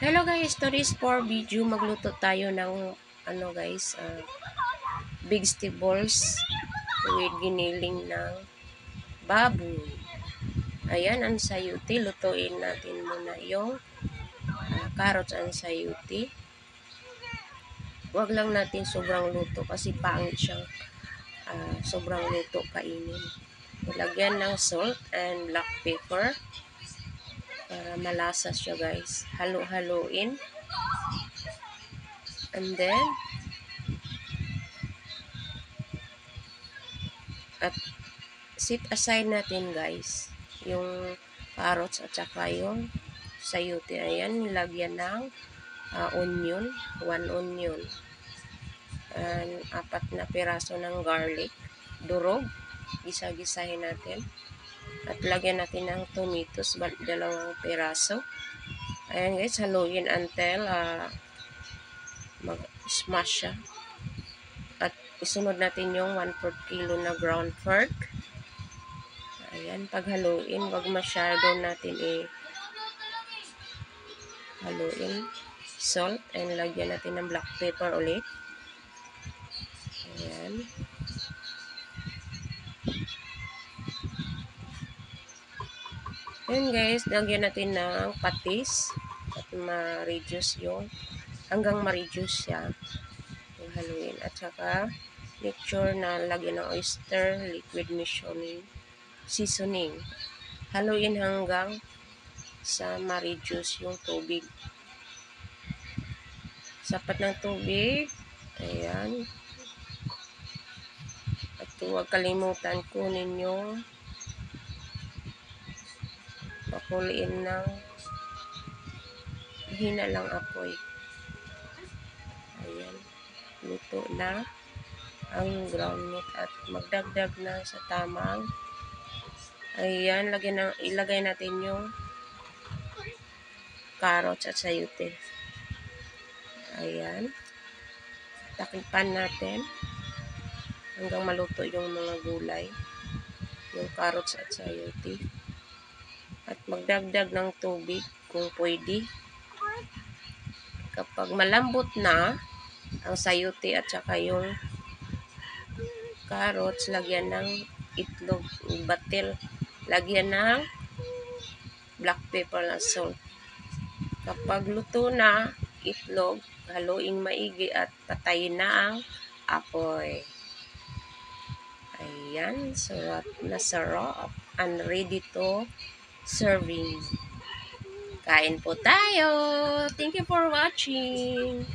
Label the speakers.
Speaker 1: Hello guys, today's for video magluto tayo ng guys, vegetables with giniling ng baboy. Ayan ang sayuti, lutuin natin muna yung carrots ang sayuti. Huwag lang natin sobrang luto kasi pangit siyang sobrang luto kainin. Ilagyan ng salt and black pepper para malasa siya guys. Halo-haloin. And then at set aside natin guys yung carrots at saka yung sayuti. Ayan, nilagyan ng onion, 1 onion, and 4 na piraso ng garlic, durog, gisa-gisahin natin. At lagyan natin ng tomatoes, 2 piraso. Ayan guys, haluin until mag-smash siya. At isunod natin yung 1/4 kilo na ground pork. Ayan, paghaluin, wag masyado natin haluin. Salt, and lagyan natin ng black pepper ulit. Ayan. Ayan guys, lagyan natin ng patis at ma-reduce yung hanggang ma-reduce siya. Yung haluin. At saka make sure na lagyan ng oyster liquid seasoning. Haluin hanggang sa ma-reduce yung tubig. Sapat ng tubig. Ayan. At huwag kalimutan kunin yung pakuliin ng hina lang apoy. Ayan. Luto na ang ground meat at magdagdag na sa tamang. Ayan. Ilagay natin yung carrots at sayuti. Ayan. Takipan natin hanggang maluto yung mga gulay, yung carrots at sayuti. At magdagdag ng tubig kung pwede. Kapag malambot na ang sayuti at saka yung carrots, lagyan ng itlog, batil, lagyan ng black pepper at salt. Kapag luto na itlog, haluing maigi at patayin na ang apoy. Ayan, sarap na sarap and ready to serving. Kain po tayo. Thank you for watching.